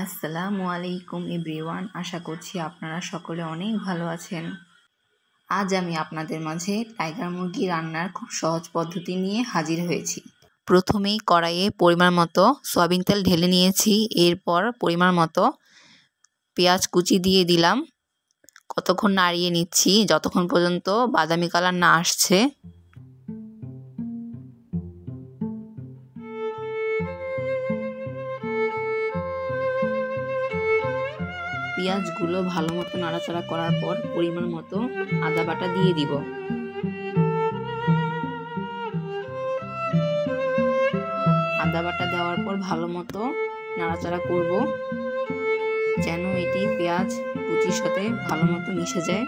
আসসালামু আলাইকুম এভরিওয়ান, আশা করছি আপনারা সকলে অনেক ভালো আছেন। আজ আমি আপনাদের মাঝে টাইগার মুরগি রান্নার খুব সহজ পদ্ধতি নিয়ে হাজির হয়েছি। প্রথমেই কড়াইয়ে পরিমাণ মতো সয়াবিন তেল ঢেলে নিয়েছি। এরপর পরিমাণ মতো পেঁয়াজ কুচি দিয়ে দিলাম। কতক্ষণ নাড়িয়ে নিচ্ছি যতক্ষণ পর্যন্ত বাদামি কালার না আসছে। পেঁয়াজগুলো ভালো মতো নাড়াচাড়া করার পর পরিমাণ মতো আদা বাটা দিয়ে দিব। আদা বাটা দেওয়ার পর ভালো মতো নাড়াচাড়া করব যেন এটি পেঁয়াজ কুচির সাথে ভালো মতো মিশে যায়।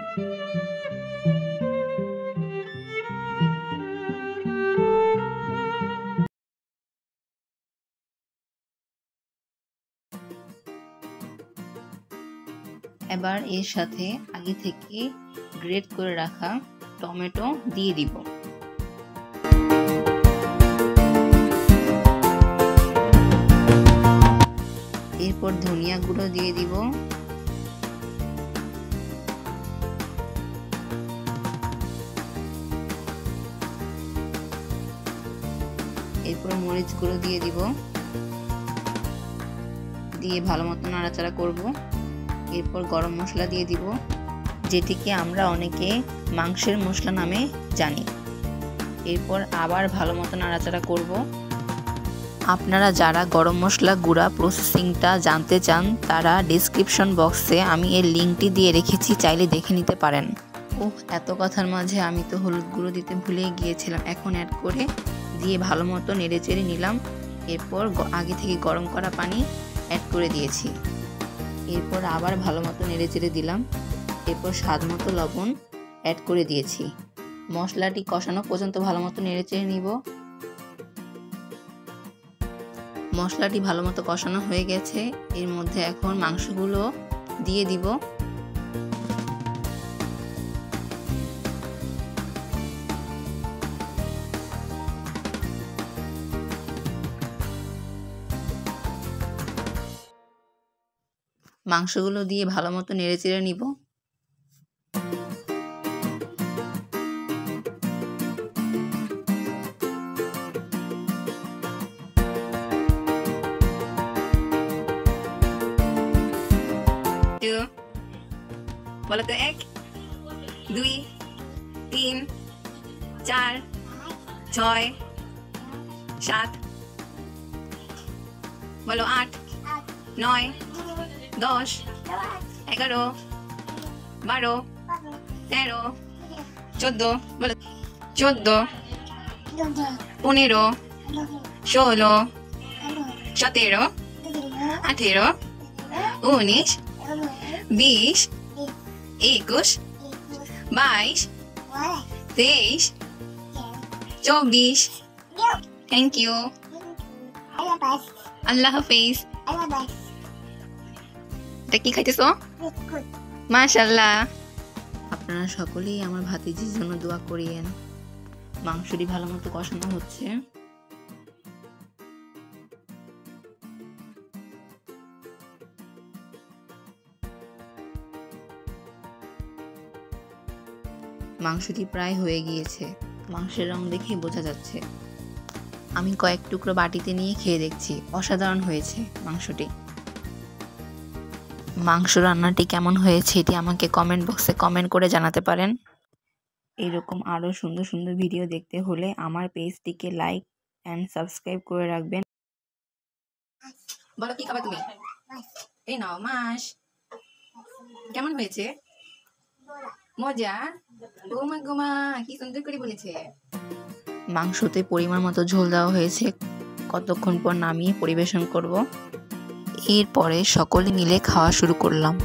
এবার এর সাথে আগে থেকে গ্রেট করে রাখা টমেটো দিয়ে দিব। এরপর ধনিয়া গুঁড়ো দিয়ে দিব। এরপর মরিচ গুঁড়ো দিয়ে দিব। দিয়ে ভালো মতো নাড়াচাড়া করব। এরপর গরম মশলা দিয়ে দিব, যেটিকে আমরা অনেকে মাংসের মশলা নামে জানি। এরপর আবার ভালো মতো নাড়াচাড়া করব। আপনারা যারা গরম মশলা গুঁড়া প্রসেসিংটা জানতে চান তারা ডেসক্রিপশন বক্সে আমি এর লিঙ্কটি দিয়ে রেখেছি, চাইলে দেখে নিতে পারেন। এত কথার মাঝে আমি তো হলুদ গুঁড়ো দিতে ভুলে গিয়েছিলাম। এখন অ্যাড করে দিয়ে ভালো মতো নেড়েচেড়ে নিলাম। এরপর আগে থেকে গরম করা পানি অ্যাড করে দিয়েছি। এরপর আবার ভালো মতো নেড়েচেড়ে দিলাম। এরপর স্বাদ মতো লবণ অ্যাড করে দিয়েছি। মশলাটি কষানো পর্যন্ত ভালো মতো নেড়েচেড়ে নিব। মশলাটি ভালো মতো কষানো হয়ে গেছে। এর মধ্যে এখন মাংসগুলো দিয়ে দিব। মাংসগুলো দিয়ে ভালো মতো নেড়েচেড়ে নিব। বলো তো 1 2 3 4 6 7 বলো 8 9 10 11 12 13 14 বলো 14 15 16 17 18 19 20 21 22 23 24 থ্যাংক ইউ, আল্লাহ হাফেজ। এটা কি খাইতেছো? মাশাআল্লাহ। আপনারা সকলেই আমার ভাতিজির জন্য দোয়া করিয়েন। মাংসটি ভালো মতো কষানো হচ্ছে। মাংসটি প্রায় হয়ে গিয়েছে, মাংসের রং দেখেই বোঝা যাচ্ছে। আমি কয়েক টুকরো বাটিতে নিয়ে খেয়ে দেখছি, অসাধারণ হয়েছে মাংসটি। মাংস রান্নাটি কেমন হয়েছে এটি আমাকে কমেন্ট বক্সে কমেন্ট করে জানাতে পারেন। এরকম আরও সুন্দর সুন্দর ভিডিও দেখতে হলে আমার পেজটিকে লাইক অ্যান্ড সাবস্ক্রাইব করে রাখবেন। বলো কি খাবে তুমি? এই নাও মাছ। কেমন হয়েছে? মজা? গোমা গোমা কি সুন্দর করে বলেছে। মাংসতে পরিমাণ মতো ঝোল দেওয়া হয়েছে। কতক্ষণ পর নামিয়ে পরিবেশন করব। এরপরে সকলে মিলে খাওয়া শুরু করলাম।